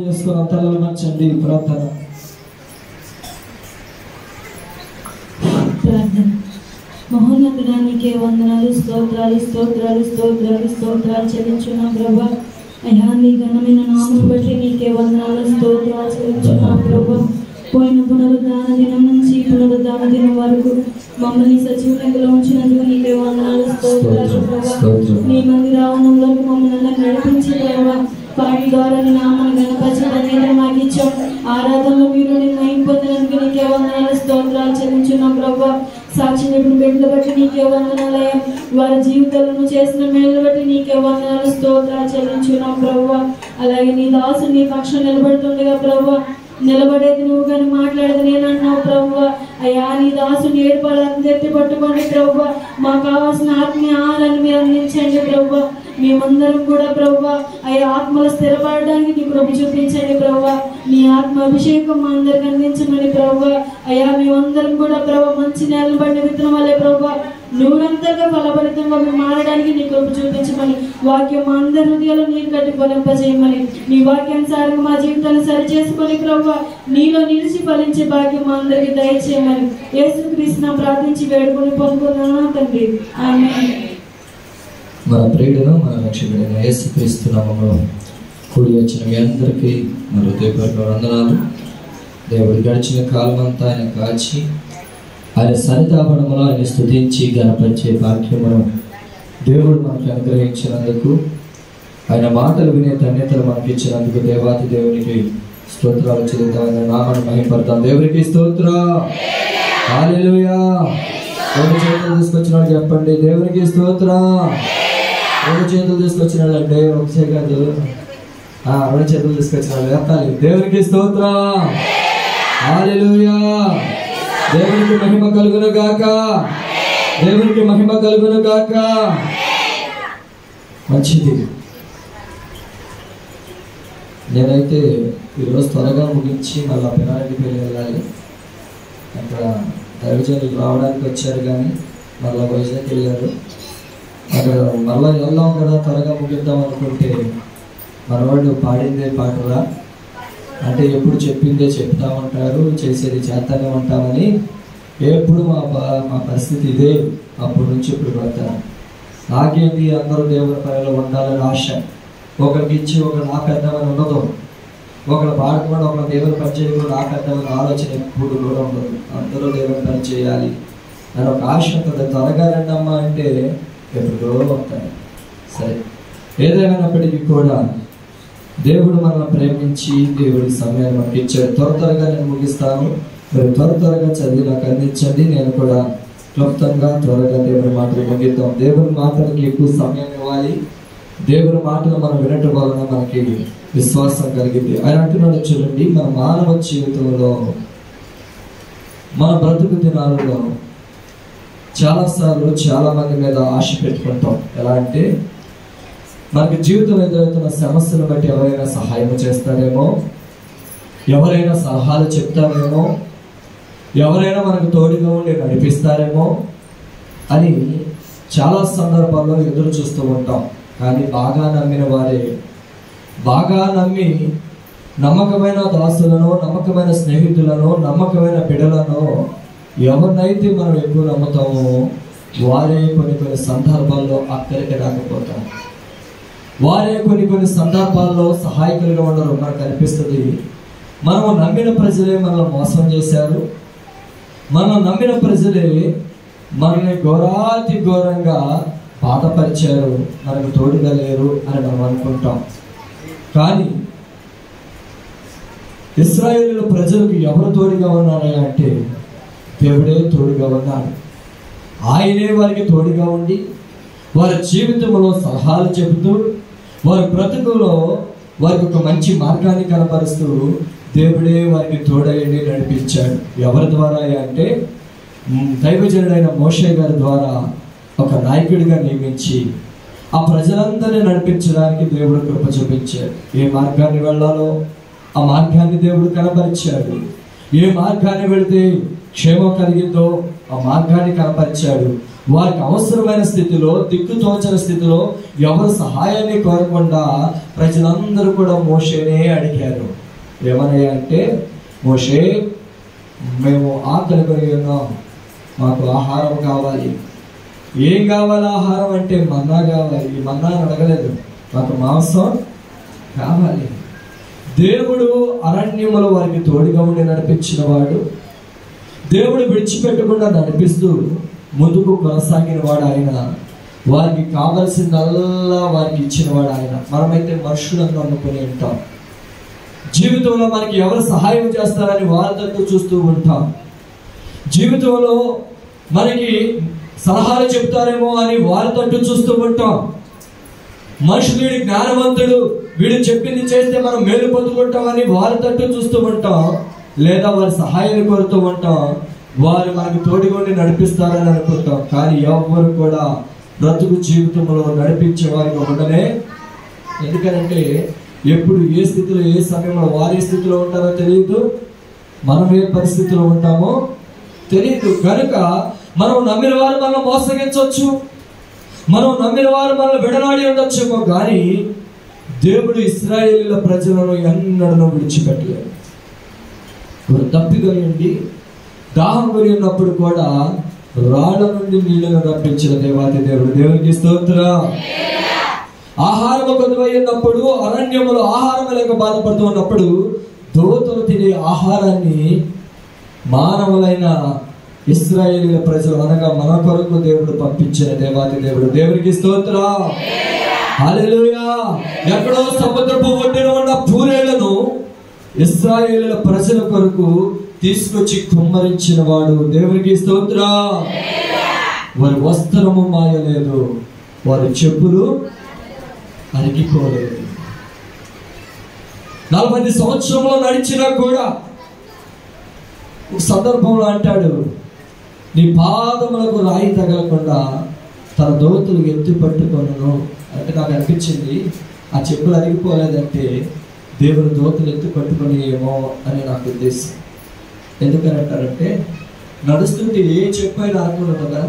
చేసుకున్న తలలు మంచండి. ప్రార్థన మహోన్నతుడా నీకే వందనాలు, స్తోత్రాలు స్తోత్రాలు స్తోత్రాలు స్తోత్రాలు చెల్లించున్నాం ప్రభా. అయ్యా నీ ఘనమైన నామం బట్టి నీకే వందనాలు స్తోత్రాలు చెల్లించున్నాం ప్రభా. పోయిన పునరుద్ధాన దినం నుంచి పునరుద్ధాన దినం వరకు మమ్మల్ని సజీవంగా ఉంచినందుకు నీకే వందనాలు స్తోత్రాలు ప్రభా. నీ మందిర ఆవరణంలోకి మమ్మల్ని నడిపించి ప్రభా, పాటి ద్వారా నీ నామాన్ని గణపరచడానికి మాకు ఇచ్చాం. ఆరాధనలో మీరు మహిమ పొందినందుకు నీకే వందనాలు స్తోత్రాలు చెల్లించున్నాం ప్రభా. సాక్షి నిపుణులు బిడ్డలు బట్టి నీకే వందనాలయ్యా. వారి జీవితాలను చేసిన మేలు బట్టి నీకే వందనాలు స్తోత్రాలు చెల్లించున్నాం ప్రభా. అలాగే నీ దాసు నీ పక్షం నిలబడుతుండగా ప్రభా, నిలబడేది నువ్వు కానీ మాట్లాడేది నేను అన్నావు ప్రభా. అయ్యా నీ దాసుని ఏడుపాలను ఎత్తి పట్టుకోండి ప్రభా. మాకు కావాల్సిన ఆత్మీయ ఆహారాన్ని మీరు అందించండి ప్రభా. మేమందరం కూడా ప్రభా అయ్యా ఆత్మలు స్థిరపడడానికి నీ కృప చూపించండి ప్రభా. నీ ఆత్మ అభిషేకం మా అందరికి అందించమని ప్రభా. అయ్యా మేమందరం కూడా ప్రభా మంచి నేలను పడిన విత్తనం వల్లే ప్రభా నూరంతగా ఫలభరితంగా మేము మారడానికి నీ కృప చూపించమని, వాక్యం మా అందరి హృదయాలు నీరు కట్టి ఫలింపజేయమని, నీ వాక్యానుసారంగా మా జీవితాన్ని సరి చేసుకొని ప్రభా నీలో నిలిచి ఫలించే భాగ్యం మా అందరికి దయచేయమని యేసుక్రీస్తును ప్రార్థించి వేడుకొని పొందుకున్నాను తండ్రి, ఆమేన్. మన ప్రియుడును మన రక్షకుడైన యేసుక్రీస్తు నామములో కూడి వచ్చిన మీ అందరికీ మన హృదయపూర్వక వందనాలు. దేవుడు గడిచిన కాలం అంతా ఆయన కాచి ఆయన సన్నిధానంలో ఆయన స్తుతించి గణపరిచే భాగ్యమును దేవుడు మనకు అనుగ్రహించినందుకు, ఆయన మాటలు వినే ధన్యతలు మనకి ఇచ్చినందుకు దేవాతి దేవునికి స్తోత్రాలు చెల్లిద్దాం. ఆయన నామాన్ని మహిమపడతాం. దేవునికి స్తోత్రం, హల్లెలూయా. రెండు చేతులు తీసుకొచ్చిన వాళ్ళు చెప్పండి దేవునికి స్తోత్రం. రెండు చేతులు తీసుకొచ్చిన వాళ్ళు అంటే ఒకసారి కాదు, రెండు చేతులు తీసుకొచ్చిన వాళ్ళు చెప్పాలి దేవునికి స్తోత్రం, హల్లెలూయా. దేవునికి మహిమ కలుగును గాక, దేవునికి మహిమ కలుగును గాక. మంచిది. నేనైతే ఈరోజు త్వరగా ముగించి మళ్ళీ పినారెడ్డికి వెళ్ళాలి. అక్కడ దైవజనులు రావడానికి వచ్చారు కానీ మళ్ళీ వైజాగ్ వెళ్ళారు. అక్కడ మళ్ళీ వెళ్దాం కదా త్వరగా ముగిద్దాం అనుకుంటే మన వాళ్ళు పాడిందే పాటలా అంటే ఎప్పుడు చెప్పిందే చెప్తామంటారు, చేసేది చేస్తానే ఉంటామని ఎప్పుడు మా పరిస్థితి ఇదే. అప్పటి నుంచి ఇప్పుడు పడతాను. నాకేంటి అందరూ దేవుని పనిలో ఉండాలని ఆశ. ఒకరికి ఇచ్చి ఒకరు నాకేద్దామని ఉండదు, ఒకరు పాడకుండా ఒకరు దేవుని పని చేయకుండా నాకేద్దామని ఆలోచన ఎప్పుడు కూడా ఉండదు. అందరూ దేవుని పని చేయాలి అని ఒక ఆశ ఉంటుంది. త్వరగా రండమ్మా అంటే ఎప్పుడో వస్తాయి. సరే, ఏదేమైనప్పటికీ కూడా దేవుడు మనల్ని ప్రేమించి దేవుడి సమయాన్ని మనకి ఇచ్చాడు. త్వరగా నేను ముగిస్తాను, మీరు త్వరగా చదివి నాకు అందించండి. నేను కూడా క్లుప్తంగా త్వరగా దేవుడి మాటలు ముగిద్దాం. దేవుడి మాటలకి ఎక్కువ సమయం ఇవ్వాలి. దేవుడి మాటలు మనం వినటం వలన మనకి విశ్వాసం కలిగింది. ఆయన అంటున్నాడు చూడండి, మన మానవ జీవితంలో మన బ్రతుకు దినాలలో చాలాసార్లు చాలా మంది మీద ఆశ పెట్టుకుంటాం. ఎలా అంటే మనకి జీవితం ఎదురవుతున్న సమస్యను బట్టి ఎవరైనా సహాయం చేస్తారేమో, ఎవరైనా సలహాలు చెప్తారేమో, ఎవరైనా మనకు తోడుగా ఉండి నడిపిస్తారేమో అని చాలా సందర్భాల్లో ఎదురు చూస్తూ ఉంటాం. కానీ బాగా నమ్మిన వారే, బాగా నమ్మి నమ్మకమైన దాసులను, నమ్మకమైన స్నేహితులను, నమ్మకమైన బిడ్డలను ఎవరినైతే మనం ఎక్కువ నమ్ముతామో వారే కొన్ని సందర్భాల్లో అక్కడికి రాకపోతాం. వారే కొన్ని సందర్భాల్లో సహాయకులుగా ఉండరు. మనకు అనిపిస్తుంది మనం నమ్మిన ప్రజలే మనల్ని మోసం చేశారు, మనం నమ్మిన ప్రజలే మనల్ని ఘోరాతి ఘోరంగా బాధపరిచారు, మనకు తోడుగా లేరు అని మనం అనుకుంటాం. కానీ ఇశ్రాయేలు ప్రజలకు ఎవరు తోడుగా ఉన్నారా అంటే దేవుడే తోడుగా ఉన్నాడు. ఆయనే వారికి తోడుగా ఉండి వారి జీవితంలో సలహాలు చెబుతూ వారి బ్రతుకులో వారికి ఒక మంచి మార్గాన్ని కనపరుస్తూ దేవుడే వారికి తోడైండి నడిపించాడు. ఎవరి ద్వారా అంటే దైవజనుడైన మోషే గారి ద్వారా ఒక నాయకుడిగా నియమించి ఆ ప్రజలందరినీ నడిపించడానికి దేవుడు కృప చూపించాడు. ఏ మార్గాన్ని వెళ్ళాలో ఆ మార్గాన్ని దేవుడు కనపరిచాడు. ఏ మార్గాన్ని వెళితే క్షేమం కలిగిందో ఆ మార్గాన్ని కనపరిచాడు. వారికి అవసరమైన స్థితిలో, దిక్కుతోచని స్థితిలో ఎవరు సహాయాన్ని కోరకుండా ప్రజలందరూ కూడా మోషేనే అడిగారు. ఏమనయ్యా అంటే, మోషే, మేము ఆకలి కొని ఉన్నాం, మాకు ఆహారం కావాలి. ఏం కావాలి ఆహారం అంటే మన్నా కావాలి. ఈ మన్నా అడగలేదు, మాకు మాంసం కావాలి. దేవుడు అరణ్యములో వారికి తోడుగా ఉండి నడిపించిన వాడు, దేవుడు విడిచిపెట్టకుండా నడిపిస్తూ ముందుకు కొనసాగిన వాడు ఆయన. వారికి కావలసిందల్లా వారికి ఇచ్చిన వాడు ఆయన. మనమైతే మనుషులను నమ్ముకొని ఉంటాం. జీవితంలో మనకి ఎవరు సహాయం చేస్తారని వారి దగ్గర చూస్తూ ఉంటాం. జీవితంలో మనకి సలహాలు చెప్తారేమో అని వారి తట్టు చూస్తూ ఉంటాం. మనుషులు వీడి జ్ఞానవంతుడు, వీడు చెప్పింది చేస్తే మనం మేలు పొందుకుంటామని వారి తట్టు చూస్తూ ఉంటాం. లేదా వారి సహాయాన్ని కోరుతూ ఉంటాం. వారు మనకు తోడుగొండి నడిపిస్తారని అనుకుంటాం. కానీ ఎవరు కూడా బ్రతుకు జీవితంలో నడిపించే వారికి ఉండనే. ఎందుకంటే ఎప్పుడు ఏ స్థితిలో, ఏ సమయంలో వారి స్థితిలో ఉంటారో తెలియదు, మనం ఏ పరిస్థితిలో ఉంటామో తెలియదు. కనుక మనం నమ్మిన వారు మనల్ని మోసగించవచ్చు, మనం నమ్మిన వారు మనల్ని విడనాడి ఉండొచ్చేమో, కానీ దేవుడు ఇశ్రాయేలీయుల ప్రజలను ఎన్నడూ విడిచిపెట్టలేదు. వారు దప్పికొని ఉండి దాహం కొని ఉన్నప్పుడు కూడా రాళ్ళ నుండి నీళ్లను రప్పించిన దేవాతి దేవుడు. దేవునికి స్తోత్రం. ఆహారం కొద్దువై ఉన్నప్పుడు, అరణ్యములో ఆహారం లేక బాధపడుతూ ఉన్నప్పుడు దోతలు తినే ఆహారాన్ని మానవులైన ఇశ్రాయేలీయుల ప్రజలు అనగా మన కొరకు దేవుడు పంపించిన దేవాతి దేవుడు. దేవునికి స్తోత్రం. హల్లెలూయా. ఎక్కడో సముద్రపు ఒడ్డున ఉన్న పూరేళ్లను ఇశ్రాయేలీయుల ప్రజల కొరకు తీసుకొచ్చి కుమ్మరించిన వాడు. దేవునికి స్తోత్రం. వారి వస్త్రము మాయలేదు, వారి చెప్పులు అరిగిపోలేదు. 40 సంవత్సరంలో నడిచినా కూడా ఒక సందర్భంలో అంటాడు, నీ పాదములకు రాయి తగలకుండా తన దోతులు ఎత్తి పట్టుకొను. అంటే నాకు అనిపించింది, ఆ చెప్పులు అరిగిపోలేదంటే దేవుడు దోతులు ఎత్తి పట్టుకొని ఏమో అని నాకు ఉద్దేశం. ఎందుకనంటారంటే నడుస్తుంటే ఏ చెప్పు అయినా అనుకున్నాడు కదా.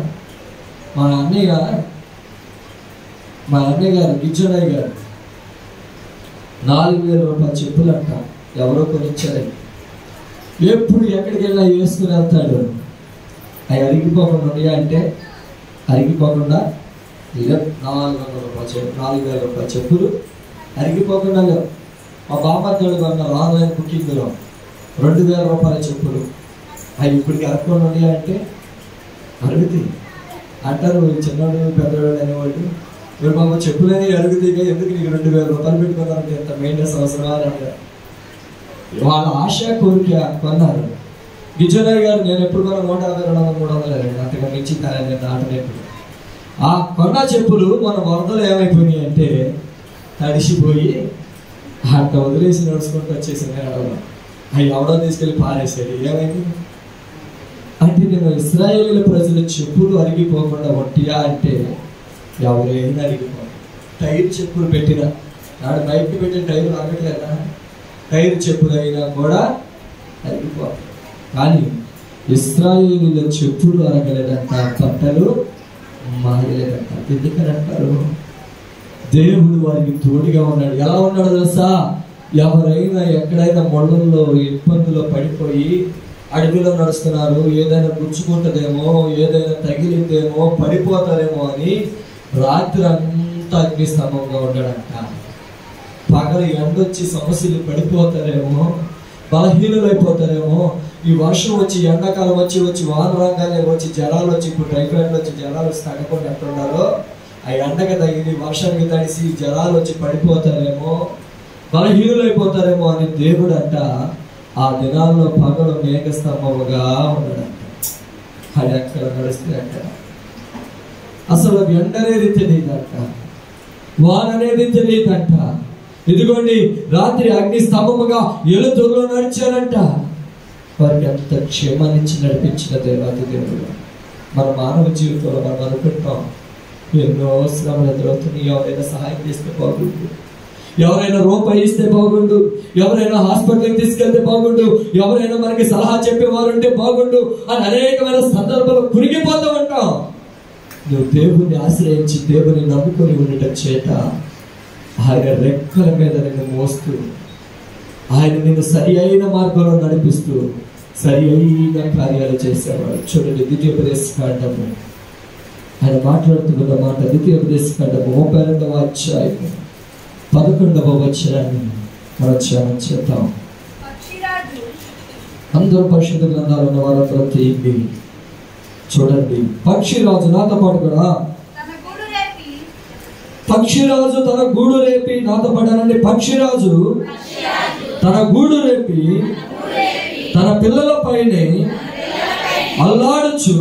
మా అన్నయ్య గారు గిజ్జనయ్య గారు 4,000 రూపాయల చెప్పులు అంట ఎవరో కొనిచ్చారని. ఎప్పుడు ఎక్కడికి వెళ్ళినా వేసుకుని వెళ్తాడు. అవి అరిగిపోకుండా ఉన్నాయా అంటే అరిగిపోకుండా 4,000 రూపాయల చెప్పులు అరిగిపోకుండా లేవు. మా బామ్మర్దుడు కొన్నారు ఆన్లైన్ బుకింగ్లో 2,000 రూపాయల చెప్పులు. అవి ఇప్పటికి అరకుండా ఉన్నాయా అంటే అరుగుతాయి అంటారు చిన్నవాడు పెద్దవాడు అనేవాడు. మీరు బాబు చెప్పులని అరుగుతాయిగా, ఎందుకు నీకు 2,000 రూపాయలు పెట్టుకున్నారంటే ఎంత మెయింటెనెన్స్ అవసరమా అని అంటారు. వాళ్ళ ఆశ కోరిక కొన్నారు. గిజ్జనయ్య గారు నేను ఎప్పుడు కొన్నా 150, 200, 300 అంతగా మించి దాటలేదు. ఆ కొన్న చెప్పులు మన వరదలు ఏమైపోయినాయి అంటే తడిసిపోయి అట్ట వదిలేసి నడుచుకుంటూ వచ్చేసింది. అవి ఎవడో తీసుకెళ్ళి పారేసాడు. ఏమైంది అంటే నేను ఇశ్రాయేలీయుల ప్రజల చెప్పులు అరిగిపోకుండా ఒట్టియా అంటే ఎవరైనా అరిగిపోయి. టైర్ చెప్పులు పెట్టిన నాడు బయటకు పెట్టిన టైర్లు ఆగట్లేదా, టైర్ చెప్పులు అయినా కూడా అరిగిపోతాయి. కానీ ఇశ్రాయేలీయుల చెప్పులు అరగలేదంట, బట్టలు మారలేదంట. ఎందుకని అంటారు? దేవుడు వారికి తోడుగా ఉన్నాడు. ఎలా ఉన్నాడు తెలుసా? ఎవరైనా ఎక్కడైనా మొండల్లో ఇబ్బందులో పడిపోయి అడవిలో నడుస్తున్నారు, ఏదైనా గుచ్చుకుంటుందేమో, ఏదైనా తగిలిందేమో, పడిపోతారేమో అని రాత్రి అంతా అగ్నిస్తంభంగా ఉన్నాడంట. పగలు ఎండొచ్చి సమస్యలు పడిపోతారేమో, బలహీనులైపోతారేమో, ఈ వర్షం వచ్చి ఎండాకాలం వచ్చి వాన రంగాలే వచ్చి జలాలు వచ్చి, ఇప్పుడు టైఫాయిడ్లు వచ్చి జలాలు వచ్చి తగ్గకుండా ఎట్లున్నారో ఆ ఎండకి తగిలి వర్షానికి తడిసి జలాలు వచ్చి పడిపోతారేమో, బలహీనులైపోతారేమో అని దేవుడు అంట ఆ దినాల్లో పగలు మేఘస్తంభముగా ఉన్నాడంట. అది ఎక్కడ నడిస్తే అక్కడ అసలు ఎండ అనేది తెలియదంట, వాన అనేది తెలియదంట. ఇదిగోండి రాత్రి అగ్ని స్తంభముగా ఎలుతురులో నడిచారంట. వారికి అంత క్షేమాన్నిచ్చి నడిపించిన దేవాది దేవుడు. మన మానవ జీవితంలో మనం అనుకుంటాం ఎన్నో శ్రమలు ఎదురవుతున్నాయి. ఎవరైనా సహాయం చేస్తే బాగుండు, ఎవరైనా రూపాయి ఇస్తే బాగుండు, ఎవరైనా హాస్పిటల్కి తీసుకెళ్తే బాగుండు, ఎవరైనా మనకి సలహా చెప్పేవారు ఉంటే బాగుండు అని అనేకమైన సందర్భాలు కురిగిపోతూ ఉంటాం. నువ్వు దేవుణ్ణి ఆశ్రయించి దేవుని నమ్ముకొని ఉండటం చేత ఆయన రెక్కల మీద నిన్ను మోస్తూ, ఆయన నిన్ను సరి అయిన మార్గంలో నడిపిస్తూ సరి అయిన కార్యాలు చేసేవాడు. చూడండి, ద్వితీయోపదేశకాండము ఆయన మాట్లాడుతున్న మాట. ద్వితీయోపదేశకాండము 32వ అధ్యాయము 11వ వచనాన్ని మనం ధ్యానం చేద్దాం. అందరూ పరిశుద్ధ గ్రంథాలు ఉన్న వారందరూ తీయండి. చూడండి, పక్షిరాజు నాతో పాటు కూడా, పక్షిరాజు తన గూడు రేపి నాతో పడానండి. పక్షిరాజు తన గూడు రేపి తన పిల్లల పైనే అల్లాడుచు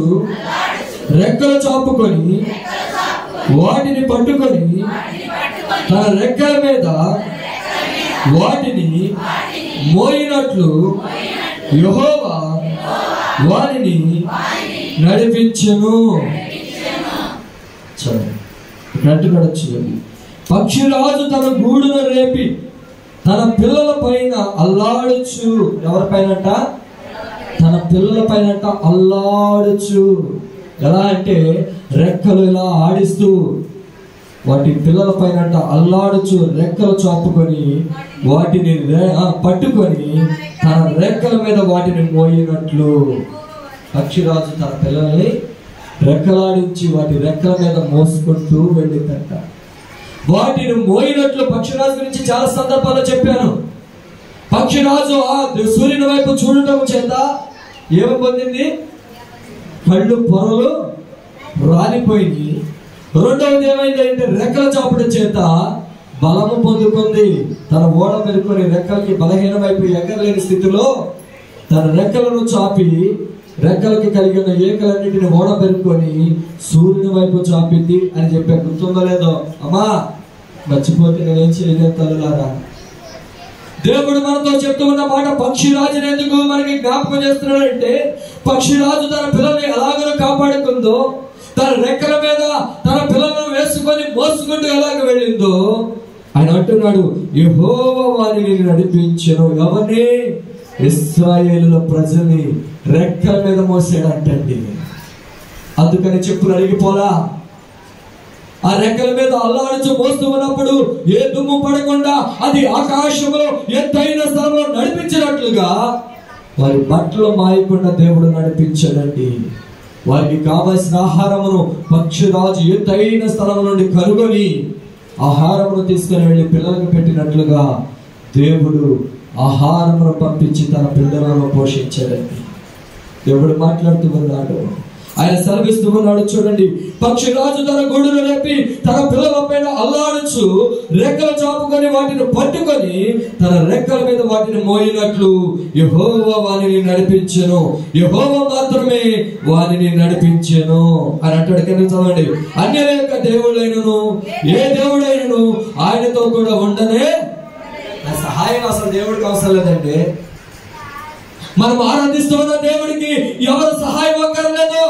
రెక్కలు చాపుకొని వాటిని పట్టుకొని తన రెక్కల మీద వాటిని మోయినట్లు యెహోవా వారిని నడిపించెను. పక్షిరాజు తన గూడును రేపి తన పిల్లల పైన అల్లాడుచు, ఎవరిపైనంట? తన పిల్లల పైనంట అల్లాడుచు. ఎలా అంటే రెక్కలు ఇలా ఆడిస్తూ వాటి పిల్లల పైనంట అల్లాడుచు రెక్కలు చాపుకొని వాటిని పట్టుకొని తన రెక్కల మీద వాటిని మోయినట్లు. పక్షిరాజు తన పిల్లల్ని రెక్కలాడించి వాటి రెక్కల మీద మోసుకుంటూ వెళ్ళిందంట. వాటిని మోయినట్లు పక్షిరాజు గురించి చాలా సందర్భాల్లో చెప్పాను. పక్షిరాజు ఆ సూర్యుని వైపు చూడటం చేత ఏమి పొందింది? కళ్ళు పొరలు రాలిపోయింది. రెండవది ఏమైందంటే రెక్కల చాపడం చేత బలము పొందుకుంది. తన ఓడ పెరుకొని రెక్కలకి బలహీనమైపు ఎగరలేని స్థితిలో తన రెక్కలను చాపి రెక్కలకి కలిగిన ఏకలన్నిటిని ఓడ పెరుకొని సూర్యుని వైపు చాపింది అని చెప్పే గుర్తుందో లేదో? అమ్మా మర్చిపోతే నేనేం చేయలేదు తల్లులారా. దేవుడు మనతో చెప్తూ ఉన్న మాట పక్షిరాజుని ఎందుకు మనకి జ్ఞాపకం చేస్తున్నాడంటే, పక్షిరాజు తన పిల్లల్ని ఎలాగో కాపాడుకుందో, తన రెక్కల మీద తన పిల్లలను వేసుకొని మోసుకుంటూ ఎలాగ వెళ్ళిందో ఆయన అంటున్నాడు, యెహోవా వారిని నడిపించెను. ఎవరిని? ఇశ్రాయేలుల ప్రజల్ని రెక్కల మీద మోసాడంటండి. అందుకని చెప్పులు అరిగిపోలా. ఆ రెక్కల మీద అల్లాడుచు మోస్తూ ఉన్నప్పుడు ఏ దుమ్ము పడకుండా అది ఆకాశంలో ఎత్తైన స్థలంలో నడిపించినట్లుగా వారి బట్టలు మాయకుండా దేవుడు నడిపించాడండి. వారికి కావలసిన ఆహారమును పక్షిరాజు ఎత్తైన స్థలం నుండి కనుగొని ఆహారమును తీసుకుని వెళ్ళి పిల్లలకు పెట్టినట్లుగా దేవుడు ఆహారమును పంపించి తన పిల్లలను పోషించాడండి. దేవుడు మాట్లాడుతూ ఉన్నాడు, ఆయన సెలవిస్తూ ఉన్నాడు. చూడండి, పక్షిరాజు తన గూడును రేపి తన పిల్లల పైన అల్లాడుచు రెక్కలు చాపుకొని వాటిని పట్టుకొని తన రెక్కల మీద వాటిని మోయినట్లు యెహోవా వారిని నడిపించెను. యెహోవా మాత్రమే వారిని నడిపించెను అని అంటాడు. కింద చదవండి, అన్యుల యొక్క దేవుడైనను ఏ దేవుడైనను ఆయనతో కూడా ఉండనే. సహాయం అసలు దేవుడికి అవసరం లేదండి. మనం ఆరాధిస్తున్న దేవుడికి ఎవరు సహాయం అక్కర్లేదు.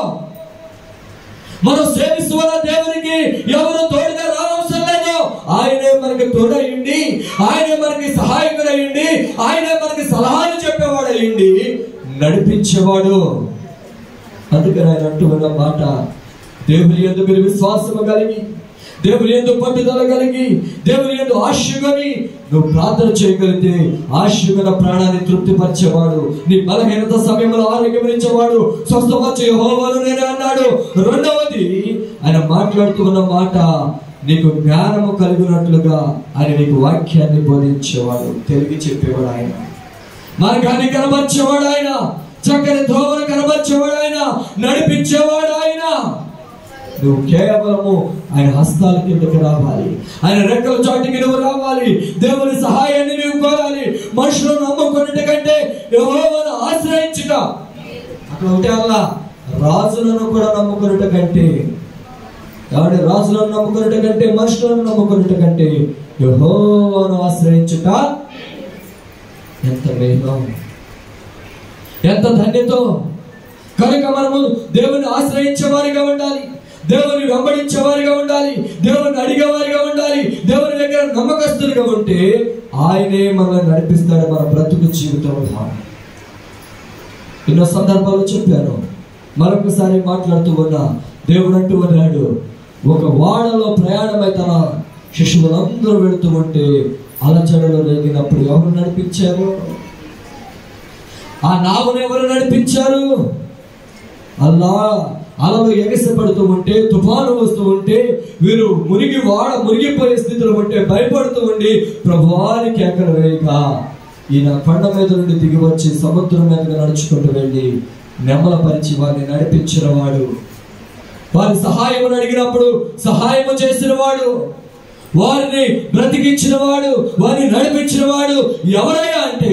మనం సేవిస్తున్న దేవుడికి ఎవరు తోడుగా రావవసరం లేదు. ఆయనే మనకి తోడయ్యండి, ఆయనే మనకి సహాయకుడయ్యండి, ఆయనే మనకి సలహాలు చెప్పేవాడయ్యండి, నడిపించేవాడు. అందుకని ఆయన అంటూ ఉన్న మాట, దేవుని యందు మీరు విశ్వాసము కలిగి, దేవుని యందు పట్టుదల కలిగి, దేవుని యందు ఆశగని నువ్వు ప్రార్థన చేయగలిగితే ఆశగల ప్రాణాన్ని తృప్తిపరిచేవాడు, నీ బలహీనత సమయంలో ఆరోగ్యం ఇచ్చేవాడు, స్వస్థపరిచే యెహోవాను నేనే అన్నాడు. రెండవది ఆయన మాట్లాడుతూ ఉన్న మాట, నీకు జ్ఞానము కలిగినట్లుగా ఆయన నీకు వాక్యాన్ని బోధించేవాడు, తెలివి చెప్పేవాడు ఆయన, మార్గాన్ని కనబరిచేవాడు ఆయన, చక్కని త్రోవను కనబరిచేవాడు ఆయన, నడిపించేవాడు ఆయన. నువ్వు కేవలము ఆయన హస్తాల కిందకి రావాలి, ఆయన రెక్కల చాటికి నువ్వు రావాలి, దేవుని సహాయాన్ని నువ్వు కోరాలి. మనుషులను నమ్ముకున్నట్టు కంటే యెహోవాను ఆశ్రయించుట. అక్కడ ఒకటే అలా రాజులను కూడా నమ్ముకున్నట్టు కంటే, కాబట్టి రాజులను నమ్ముకున్నట్టు కంటే, మనుషులను నమ్ముకున్నట్టు కంటే యెహోవాను ఆశ్రయించుట ఎంత మేలు, ఎంత ధన్యతో. కనుక మనము దేవుని ఆశ్రయించే వారిగా ఉండాలి, దేవుని వెంబడించే వారిగా ఉండాలి, దేవుని అడిగేవారిగా ఉండాలి. దేవుని దగ్గర నమ్మకస్తులుగా ఉంటే ఆయనే మనల్ని నడిపిస్తాడు మన బ్రతుకు జీవితంలో. ఎన్నో సందర్భాలు చెప్పాను, మరొకసారి మాట్లాడుతూ ఉన్నా. దేవుడు అంటూ ఉన్నాడు, ఒక వాడలో ప్రయాణమై తన శిష్యులందరూ వెళుతూ ఉంటే అలచడలో రేగినప్పుడు ఎవరు నడిపించారు? ఆ నావను ఎవరు నడిపించారు? అలలు ఎగసిపడుతూ ఉంటే, తుఫాను వస్తూ ఉంటే, వీరు మునిగిపోయే స్థితిలో ఉంటే భయపడుతూ ఉండి ప్రభువానికి కేకలు వేయగా ఈయన కొండ మీద నుండి దిగి వచ్చి సముద్రం మీదగా నడుచుకుంటూ వెళ్ళి నెమ్మలపరిచి వారిని నడిపించిన వాడు, వారి సహాయం అడిగినప్పుడు సహాయము చేసిన వాడు, వారిని బ్రతికించిన వాడు, వారిని నడిపించిన వాడు ఎవరయ్యా అంటే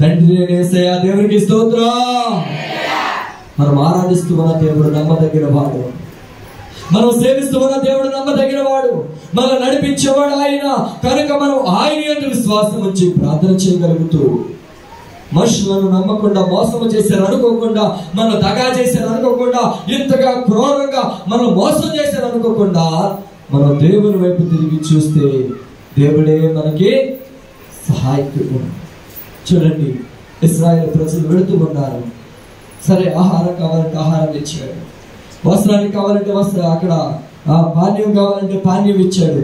తండ్రి యేసయ్య. దేవునికి స్తోత్రం. మనం ఆరాధిస్తూ ఉన్న దేవుడు నమ్మదగిన వాడు, మనం సేవిస్తూ ఉన్న దేవుడు నమ్మదగిన వాడు, మనం నడిపించేవాడు ఆయన. కనుక మనం ఆయన యందు విశ్వాసం ఉంచి ప్రార్థన చేయగలుగుతూ, మనుషులను నమ్మకుండా మోసము చేశారు అనుకోకుండా, మనం దగా చేశారు అనుకోకుండా, ఇంతగా క్రూరంగా మనం మోసం చేశారు అనుకోకుండా, మనం దేవుని వైపు తిరిగి చూస్తే దేవుడే మనకి సహాయకుడు. చూడండి, ఇశ్రాయేలు ప్రజలు వెళుతూ ఉన్నారు. సరే, ఆహారం కావాలంటే ఆహారం ఇచ్చాడు, వస్త్రానికి కావాలంటే వస్త్రం, అక్కడ పానీయం కావాలంటే పానీయం ఇచ్చాడు.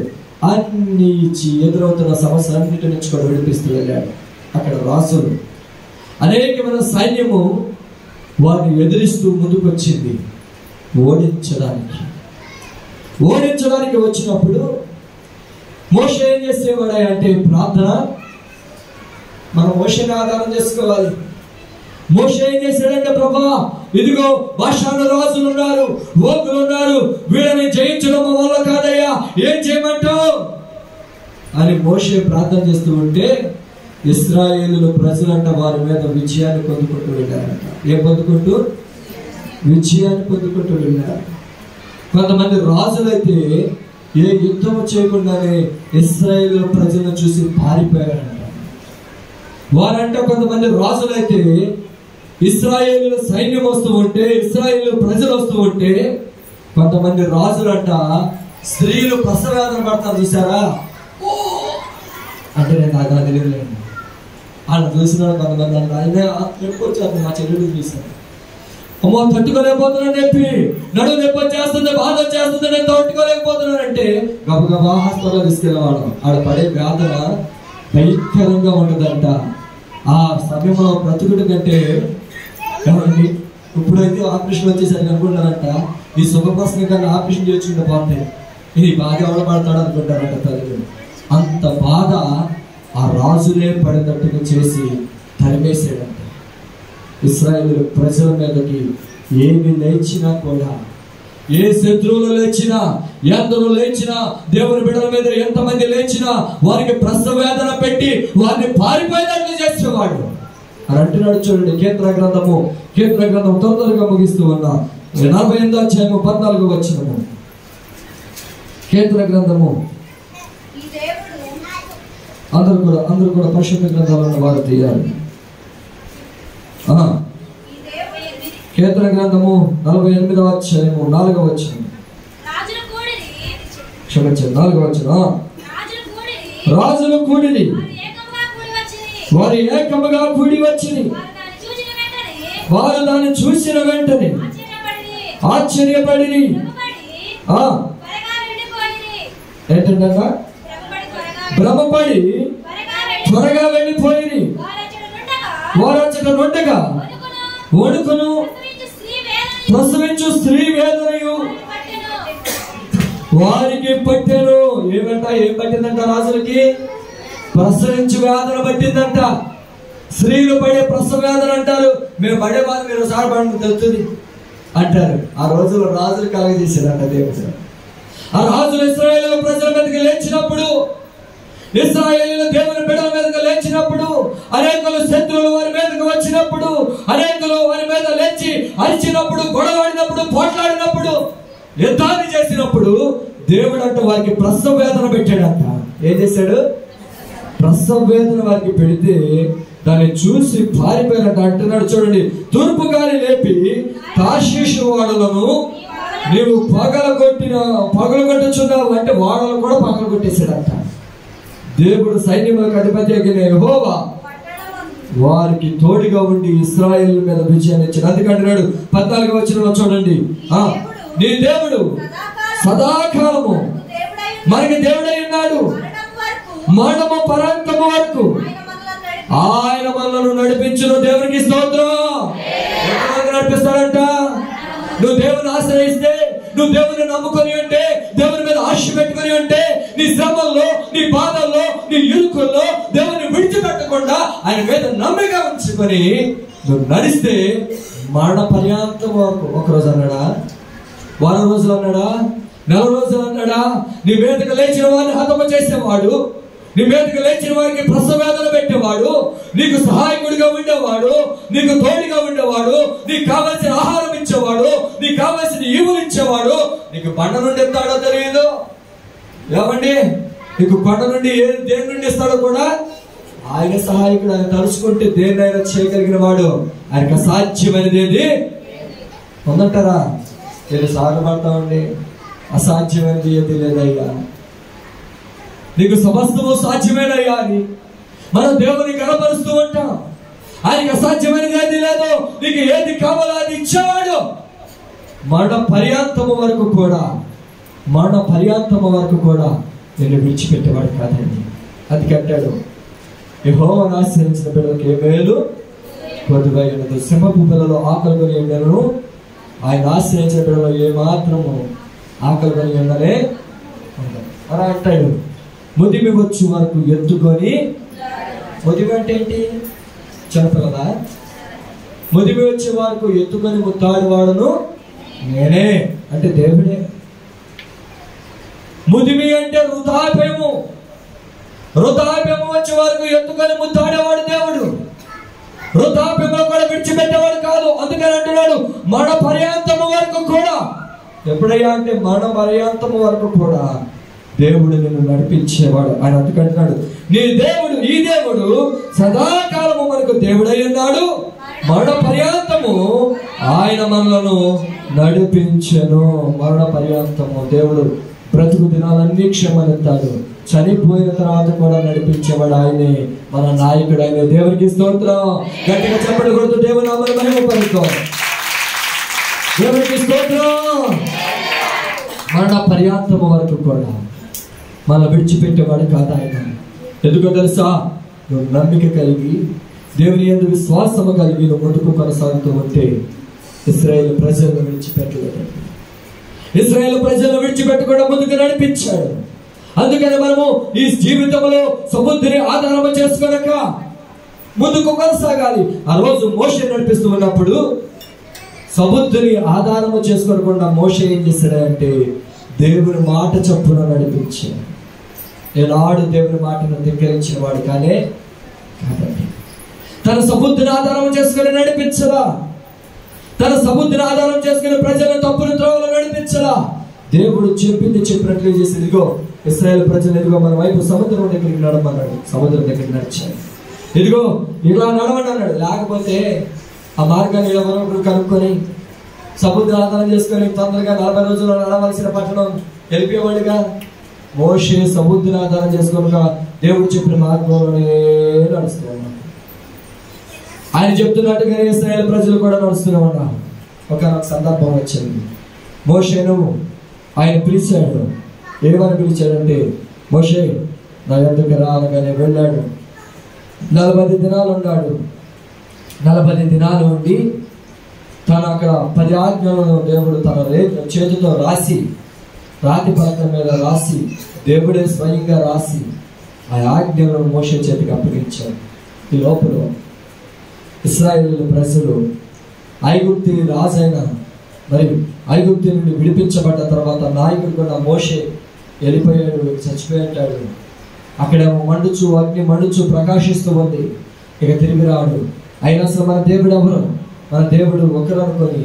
అన్ని ఇచ్చి ఎదురవుతున్న సమస్యలన్నిటి నుంచి కూడా విడిపిస్తూ వెళ్ళాడు. అక్కడ రాసులు అనేకమైన సైన్యము వారిని ఎదిరిస్తూ ముందుకొచ్చింది ఓడించడానికి వచ్చినప్పుడు మోషే ఏం చేసేవాడు అంటే ప్రార్థన. మనం మోషేని ఆధారం చేసుకోవాలి. మోషే ఏం చేశాడంటే, ప్రభా ఇదిగో బాషాను రాజులు ఉన్నారు, ఓకులు ఉన్నారు, వీళ్ళని జయించడం వల్ల కాదయ్యా, ఏం చేయమంటావు అని మోషే ప్రార్థన చేస్తూ ఉంటే ఇశ్రాయేలు ప్రజలంట వారి మీద విజయాన్ని పొందుకుంటూ వెళ్ళారంట. విజయాన్ని పొందుకుంటూ వెళ్ళారు. కొంతమంది రాజులైతే ఏ యుద్ధము చేయకుండానే ఇశ్రాయేలు ప్రజలను చూసి పారిపోయారంట. వారంట కొంతమంది రాజులైతే ఇశ్రాయేలు సైన్యం వస్తూ ఉంటే, ఇశ్రాయేలు ప్రజలు వస్తూ ఉంటే, కొంతమంది రాజులంట స్త్రీలు ప్రసవేదన పడతారు చూసారా అంటే, నేను నాకు తెలియదులేండి. వాళ్ళు చూసిన కొంతమంది అంట, ఆయన ఎప్పుడు వచ్చారు మా చెల్లెలు చూశాను, అమ్మో తట్టుకోలేకపోతున్నాను చెప్పి, నడువు నొప్పి వచ్చేస్తుంది, బాధ వచ్చేస్తుంది, నేను తట్టుకోలేకపోతున్నానంటే గబగబా హాస్పిటల్ తీసుకెళ్ళేవాడు. ఆడ పడే వేదన భయంకరంగా ఉండదంట. ఆ సమయంలో బ్రతుకుడు కంటే ఏమండి, ఇప్పుడైతే ఆపరేషన్ వచ్చేసరికి అనుకుంటారంట, ఈ శుభప్రశ్న కన్నా ఆపరేషన్ చేసుకుంటే బాగుంటాయి, ఇది బాగా ఎవడ పడతాడు అనుకుంటారంట తల్లి. అంత బాధ ఆ రాజులే పడేటట్టుగా చేసి తరిమేసాడంట. ఇశ్రాయేలు ప్రజల మీదకి ఏమి లేచినా కూడా, ఏ శత్రువులు లేచినా, ఎందరూ లేచినా, దేవుని బిడ్డల మీద ఎంతమంది లేచినా వారికి ప్రసవేదన పెట్టి వారిని పారిపోయేటట్లు చేసేవాడు అని అంటున్నాడు. చూడండి, కీర్తన గ్రంథం తొందరగా ముగిస్తూ ఉన్నా 48వ అధ్యాయము 14వ వచనము. కీర్తన గ్రంథము, అందరూ కూడా పరిశుద్ధ గ్రంథాలను వారు తీయాలి. కీర్తన గ్రంథము 48వ అధ్యాయము 4వ వచనం. క్షమించండి, 4వ వచనం. రాజులు కూడిరి, వారు ఏకముగా కూడి వచ్చిరి, వారు దాన్ని చూసిన వెంటనే ఆశ్చర్యపడిరి. ఏంటంట? భ్రమపడి త్వరగా వెళ్ళిపోయిరి. వారు అచ్చట నుండగా వణుకును ప్రసవించు స్త్రీ వేదనయు వారికి పట్టెను. ఏం పట్టిందంట? రాజులకి ప్రసవించు వేదన పట్టిందంట. స్త్రీలు పడే ప్రసవ వేదన అంటారు. మేము పడే బాధ మీరు ఒకసారి పడి తెలుస్తుంది అంటారు. ఆ రోజుల్లో రాజులు కలగజేశారంట దేవుడు. ఆ రాజులు ఇశ్రాయేలు ప్రజల మీదకి లేచినప్పుడు, ఇశ్రాయేలు దేవుని బిడ్డల మీదకి లేచినప్పుడు, అనేకులు శత్రువులు వారి మీదకి వచ్చినప్పుడు, అనేకులు వారి మీద లేచి అరిచినప్పుడు, గొడవడినప్పుడు, పోట్లాడినప్పుడు, యుద్ధాన్ని చేసినప్పుడు దేవుడు అంటూ వారికి ప్రసవ వేదన పెట్టాడంట. ఏం చేశాడు? ప్రసవ వేదన వారికి పెడితే దాన్ని చూసి పారిపోయారంట. అంటున్నాడు చూడండి, తూర్పు గాలి లేపి తార్షీషు వాడలను నీవు పగలగొట్టుచున్నావు అంటే వాడలు కూడా పగలగొట్టేశాడంట. దేవుడు సైన్యములకు అధిపతి అయిన యెహోవా వారికి తోడుగా ఉండి ఇశ్రాయేలు మీద విజయాన్ని ఇచ్చాడు. అందుకంటున్నాడు 14వ వచనంలో చూడండి, నీ దేవుడు సదాకాలము మనకి దేవుడై ఉన్నాడు. మరణము పరాంతము వరకు ఆయన మనలను నడిపించును. దేవునికి స్తోత్రం. నడిపిస్తాడంట. నువ్వు దేవుని ఆశ్రయిస్తే, నువ్వు దేవుని నమ్ముకొని ఉంటే, దేవుని మీద ఆశ పెట్టుకుని ఉంటే, నీ శ్రమల్లో, నీ బాధల్లో, నీ ఇరుకుల్లో దేవుని విడిచిపెట్టకుండా ఆయన మీద నమ్మిక ఉంచుకొని నువ్వు నడిస్తే మరణ పర్యాంతం వరకు. ఒకరోజు అన్నాడా, వారం రోజులు అన్నాడా, నెల రోజులు అన్నాడా? నీ మీదకు లేచిన వారిని హతము చేసేవాడు, నీ మీదకు లేచిన వారికి ప్రసవేదన పెట్టేవాడు, నీకు సహాయకుడిగా ఉండేవాడు, నీకు తోడుగా ఉండేవాడు, నీకు కావలసిన ఆహారం ఇచ్చేవాడు, నీకు కావలసిన ఈవులు ఇచ్చేవాడు. నీకు బండ నుండి ఎత్తాడో తెలియదు. ఏమండి, నీకు కొండ నుండి దేని నుండి ఇస్తాడో కూడా ఆయన సహాయకుడు. ఆయన తలుచుకుంటే దేన్నైనా చేయగలిగిన వాడు. ఆయనకు అసాధ్యమైనది ఏది ఉందంటారా? నేను సాగపడతామండి. అసాధ్యమైనది ఏది లేదయ్యా, నీకు సమస్తము సాధ్యమేనయ్యా అని మనం దేవుని కనపరుస్తూ ఉంటాం. ఆయనకు అసాధ్యమైనది ఏది లేదు. నీకు ఏది కావాలో అది ఇచ్చేవాడు. మరణ పర్యాంతము వరకు కూడా, మరణ పర్యాంతము వరకు కూడా నేను విడిచిపెట్టేవాడు కాదండి. అది కట్టాడు. యెహోవాను ఆశ్రయించిన బిడ్డలకు ఏ మేలు కొద్దిగా ఉండదు. సింహపు పిల్లలు ఆకలి కొని ఉండను, ఆయన ఆశ్రయించిన బిడ్డలో ఏ మాత్రము ఆకలి కొని ఉండలే ఉండదు అని అంటాడు. ముదిమి వచ్చు వరకు ఎత్తుకొని, ముదిమి అంటే ఏంటి? చిన్నపిల్లదా? ముదిమి వచ్చే వరకు ఎత్తుకొని ముత్తాడు వాడును నేనే అంటే దేవుడే. ముదిమి అంటే వృద్ధాప్యము. వృద్ధాప్యము వచ్చే వరకు ఎత్తుకొని ముద్దాడేవాడు దేవుడు. వృద్ధాప్యంలో కూడా విడిచిపెట్టేవాడు కాదు. అందుకని అంటున్నాడు మరణ పర్యాంతము వరకు కూడా. ఎప్పుడయ్యా అంటే మరణ పర్యాంతము వరకు కూడా దేవుడు నిన్ను నడిపించేవాడు. ఆయన అందుకంటున్నాడు నీ దేవుడు, ఈ దేవుడు సదాకాలము మనకు దేవుడై ఉన్నాడు. మరణ పర్యాంతము ఆయన మనలను నడిపించెను. మరణ పర్యాంతము దేవుడు బ్రతుకు దినాలన్నీ క్షమనిస్తాడు. చనిపోయిన తర్వాత కూడా నడిపించేవాడు ఆయనే. మన నాయకుడు ఆయన. దేవునికి స్తోత్రం. గట్టిగా చెప్పండి కొడుతూ దేవుని నామమున మహిమపరుస్తాం. దేవునికి స్తోత్రం. మరణ పర్యాంతము వరకు కూడా మన విడిచిపెట్టేవాడు కాదు ఆయన. ఎందుకో తెలుసా? నువ్వు నమ్మిక కలిగి దేవుని యందు విశ్వాసము కలిగి నువ్వు ముందుకు కొనసాగుతూ ఉంటే ఇశ్రాయేలు ప్రజలను విడిచిపెట్టలేదు. ఇశ్రాయేలు ప్రజలను విడిచిపెట్టకుండా ముందుకు నడిపించాడు. అందుకని మనము ఈ జీవితంలో సముద్రాన్ని ఆధారము చేసుకోనక ముందుకు కొనసాగాలి. ఆ రోజు మోషే నడిపిస్తూ ఉన్నప్పుడు సముద్రాన్ని ఆధారము చేసుకోకుండా మోషే ఏం చేశాడంటే దేవుని మాట చొప్పున నడిపించాడు. ఏనాడు దేవుని మాటను ధిక్కరించిన వాడు కానే కాదండి. తన సముద్రాన్ని ఆధారం చేసుకుని నడిపించలా, తన సముద్రాన్ని ఆధారం చేసుకుని ప్రజలను తప్పును త్రోవలో నడిపించలా. దేవుడు చెప్పింది చెప్పినట్లు చేసి ఇదిగో ఇశ్రాయేలు ప్రజలు ఇదిగో మన వైపు సముద్రం దగ్గరికి నడమన్నాడు. సముద్రం దగ్గరికి నడిచాడు. ఇదిగో ఇలా నడవండి అన్నాడు. లేకపోతే ఆ మార్గాన్ని ఎవరొకరు కనుక్కొని సముద్ర ఆధారం చేసుకొని తొందరగా 40 రోజుల్లో నడవలసిన పట్టణం వెళ్ళిపోయేవాడుగా. మోషే సముద్ర ఆధారం చేసుకోక దేవుడు చెప్పిన మార్గంలోనే నడుస్తున్నాడు. ఆయన చెప్తున్నట్టుగానే ఇశ్రాయేలు ప్రజలు కూడా నడుస్తూనే ఉన్నారు. ఒక సందర్భం వచ్చింది. మోషేను ఆయన పిలిచాడు. ఏమని పిలిచాడంటే మోషే నా యొద్దకు రా అనగానే వెళ్ళాడు. 40 దినాలు ఉన్నాడు. 40 దినాలు ఉండి తను అక్కడ 10 ఆజ్ఞలను దేవుడు తన చేతితో రాసి, రాతి పలకల మీద రాసి, దేవుడే స్వయంగా రాసి ఆ ఆజ్ఞలను మోషే చేతికి అప్పగించాడు. ఈ లోపల ఇశ్రాయేలు ప్రజలు ఐగుప్తు రాజైన మరి ఐగుప్తు నుండి విడిపించబడ్డ తర్వాత నాయకుడు కూడా మోషే వెళ్ళిపోయాడు, చచ్చిపోయాడు. అక్కడేమో మండుచు అగ్ని మండుచు ప్రకాశిస్తూ ఉంది. ఇక తిరిగి రాడు. అయినా అసలు మన దేవుడు ఎవరు? మన దేవుడు ఒకరు అనుకొని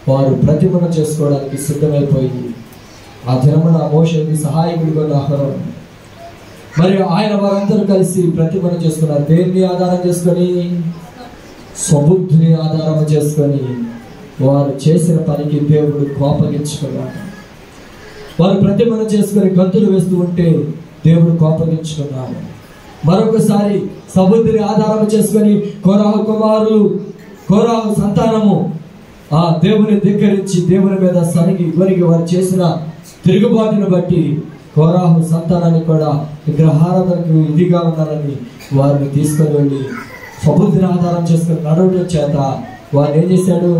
వారు ప్రతిమను చేసుకోవడానికి సిద్ధమైపోయి ఆ దినమున మోషేకి సహాయకుడిగా ఆహ్వానం. మరి ఆయన వారందరూ కలిసి ప్రతిమను చేసుకున్నారు. దేన్ని ఆధారం చేసుకొని? సముద్రుని ఆధారం చేసుకొని వారు చేసిన పనికి దేవుడు కోపగించుకున్నాడు. వారు ప్రతిమను చేసుకొని గంతులు వేస్తూ ఉంటే దేవుడు కోపగించుకున్నాడు. మరొకసారి సముద్రుని ఆధారం చేసుకొని కోరాహు కుమారులు, కోరాహు సంతానము ఆ దేవుని ధిక్కరించి దేవుని మీద సనిగి గొరిగి వారు చేసిన తిరుగుబాటును బట్టి కోరాహు సంతానాన్ని కూడా విగ్రహారాధనకు ఇదిగా ఉన్నారని వారిని తీసుకొని వెళ్ళి సముద్ర ఆధారం చేసుకుని నడవడం చేత వారిని ఏం చేశాడు?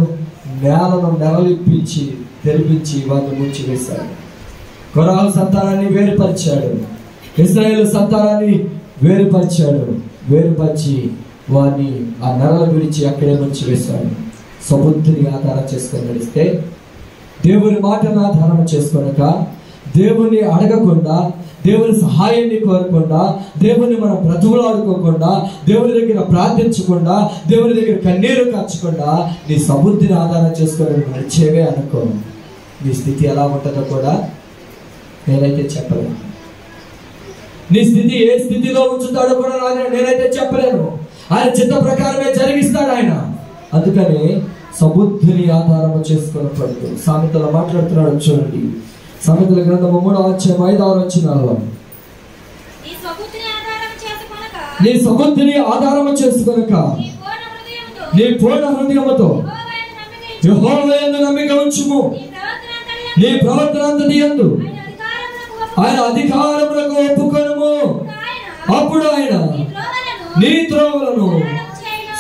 నేలను నెలలిప్పించి తెరిపించి వారిని ముంచివేశాడు. కోరాహు సంతానాన్ని వేరుపరిచాడు, ఇశ్రాయేలు సంతానాన్ని వేరుపరిచి వారిని ఆ నెలలు విడిచి అక్కడే ముంచివేశాడు. సముద్రుని ఆధారం చేసుకొని నడిస్తే, దేవుని మాటను ఆధారం చేసుకొనక, దేవుని అడగకుండా, దేవుని సహాయాన్ని కోరకుండా, దేవుని మనం బ్రతుకులాడుకోకుండా, దేవుని దగ్గర ప్రార్థించకుండా, దేవుని దగ్గర కన్నీరు కార్చకుండా నీ సముద్రుని ఆధారం చేసుకొని నడిచేవే అనుకో, నీ స్థితి ఎలా ఉంటుందో కూడా నేనైతే చెప్పలేను. నీ స్థితి ఏ స్థితిలో ఉంచుతాడో కూడా నేనైతే చెప్పలేను. ఆయన చిత్త ప్రకారమే జరిగిస్తాడు ఆయన. అందుకని సముద్రుని ఆధారము చేసుకున్న పడుతూ సామెతలో మాట్లాడుతున్నాడు. చూడండి, సామెతల గ్రంథము 3వ అధ్యాయం 5వ వచనాల్లో, నీ సముద్రుని ఆధారము చేసుకొనక నీ పూర్ణ హృదయముతో యెహోవాయందు నమ్మిక ఉంచుము. నీ ప్రవర్తన అంతటి యందు ఆయన అధికారములకు ఒప్పుకొనుము. అప్పుడు ఆయన నీ త్రోవలను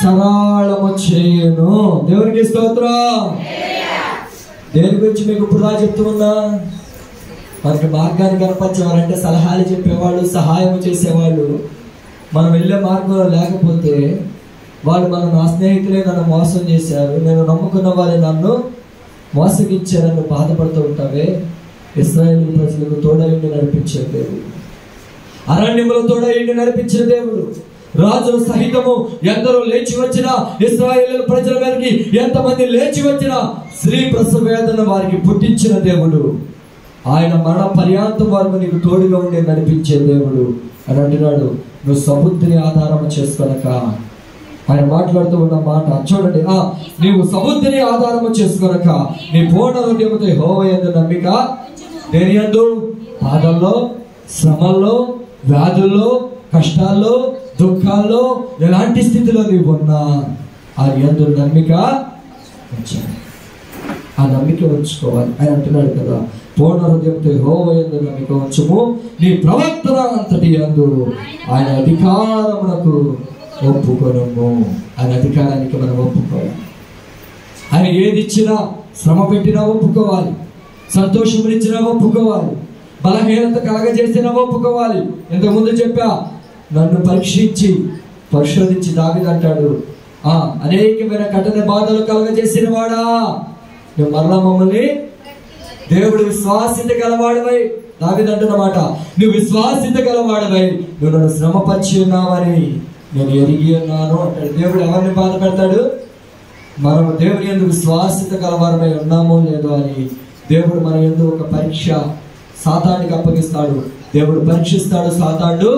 సరళము చేయును. దేవునికి స్తోత్రం. దేని గురించి మీకు ఇప్పుడు చెప్తూ ఉన్నా? మనకి మార్గాన్ని కనపరిచేవారంటే సలహాలు చెప్పేవాళ్ళు, సహాయం చేసేవాళ్ళు మనం వెళ్ళే మార్గంలో లేకపోతే వాళ్ళు నా స్నేహితులే నన్ను మోసం చేశారు, నేను నమ్ముకున్న వారే నన్ను మోసగించారని బాధపడుతూ ఉంటావే. ఇశ్రాయేలు ప్రజలకు తోడైండి నడిపించే దేవుడు, అరణ్యములో తోడైండి నడిపించే దేవుడు, రాజులు సహితము ఎందరో లేచి వచ్చిన ఇశ్రాయేలు ప్రజల మీదకి ఎంతమంది లేచి వచ్చిన స్త్రీ ప్రసవ వేదన వారికి పుట్టించిన దేవుడు, ఆయన మరణ పర్యాంతం వరకు నీకు తోడుగా ఉండి నడిపించే దేవుడు అని అంటున్నాడు. నువ్వు సముద్రుని ఆధారం చేసుకొనక, ఆయన మాట్లాడుతూ ఉన్న మాట చూడండి, నీవు సముద్రుని ఆధారము చేసుకొనక నీ పూర్ణ హృదయముతో యెహోవాయందు నమ్మిక, దేని యందు? బాధల్లో, శ్రమల్లో, వ్యాధుల్లో, కష్టాల్లో, దుఃఖాల్లో, ఎలాంటి స్థితిలో నీవు ఉన్నా ఆయన యందు నమ్మిక ఉంచాలి. ఆ నమ్మిక ఉంచుకోవాలి. ఆయన అంటున్నాడు కదా, పూర్ణ హృదయంతో యెహోవాయందు నమ్మిక ఉంచుము. నీ ప్రవర్తన అంతటి యందు ఆయన అధికారమునకు ఒప్పుకొనుము. ఆయన అధికారానికి మనం ఒప్పుకోవాలి. ఆయన ఏది ఇచ్చినా, శ్రమ పెట్టినా ఒప్పుకోవాలి, సంతోషమునిచ్చినా ఒప్పుకోవాలి, బలహీనత కలగజేసినా ఒప్పుకోవాలి. ఇంతకుముందు చెప్పా, నన్ను పరీక్షించి పరిశోధించి దావీదు అంటాడు, అనేకమైన కఠిన బాధలు కలగజేసిన వాడా, నువ్వు మరలా మమ్మల్ని దేవుడు విశ్వాసిత గలవాడవై, దావీదు అంటున్నమాట, నువ్వు విశ్వాసిత గలవాడవై నువ్వు నన్ను శ్రమపరిచి ఉన్నావని నేను ఎరిగి ఉన్నాను అంటాడు. దేవుడు ఎవరిని బాధ పెడతాడు? మనం దేవుని యందు విశ్వాసిత గలవారమై ఉన్నామో లేదో అని దేవుడు మన యందు ఒక పరీక్ష సాతానికి అప్పగిస్తాడు. దేవుడు పరీక్షిస్తాడు, సాతాను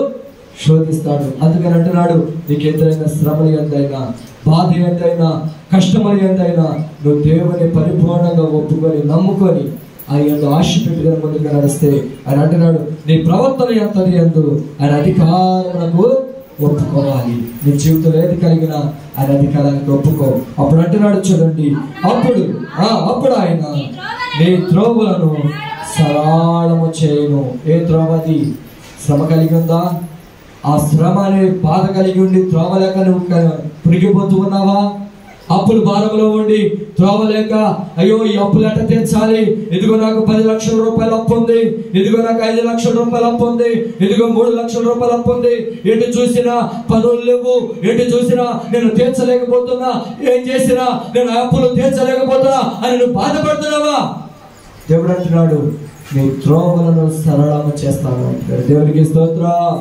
శోధిస్తాడు. అందుకని అంటున్నాడు, నీకు ఎదురైన శ్రమలు ఎంతైనా, బాధ ఎంతైనా, కష్టములు ఎంతైనా నువ్వు దేవుని పరిపూర్ణంగా ఒప్పుకొని నమ్ముకొని ఆయన ఆశ పెట్టుకుని ముందుగా నడిస్తే ఆయన అంటున్నాడు, నీ ప్రవర్తన ఎంతటి యందు ఆయన అధికారములకు ఒప్పుకోవాలి. నీ జీవితంలో ఏది కలిగినా ఆయన అధికారానికి ఒప్పుకో. అప్పుడు అంటున్నాడు చూడండి, అప్పుడు ఆయన నీ త్రోవలను సరళము చేయను. ఏ త్రోవది? శ్రమ కలిగి ఉందా? ఆ శ్రమ అనే బాధ కలిగి ఉండి త్రోవలేక నువ్వు పురిగిపోతూ ఉన్నావా? అప్పులు భారంలో ఉండి త్రోవలేక, అయ్యో ఈ అప్పులు ఎట్ట తీర్చాలి, ఇదిగో నాకు 10 లక్షల రూపాయలు అప్పు ఉంది, ఇదిగో నాకు 5 లక్షల రూపాయలు అప్పు ఉంది, ఇదిగో 3 లక్షల రూపాయలు అప్పు ఉంది, ఎటు చూసినా పనులు లేవు, ఎటు చూసినా నేను తీర్చలేకపోతున్నా, ఏం చేసినా నేను అప్పులు తీర్చలేకపోతున్నా అని నువ్వు బాధపడుతున్నావా? దేవుడు అంటున్నాడు, నీ త్రోవలను సరళము చేస్తాను అంటాడు. దేవునికి స్తోత్రం.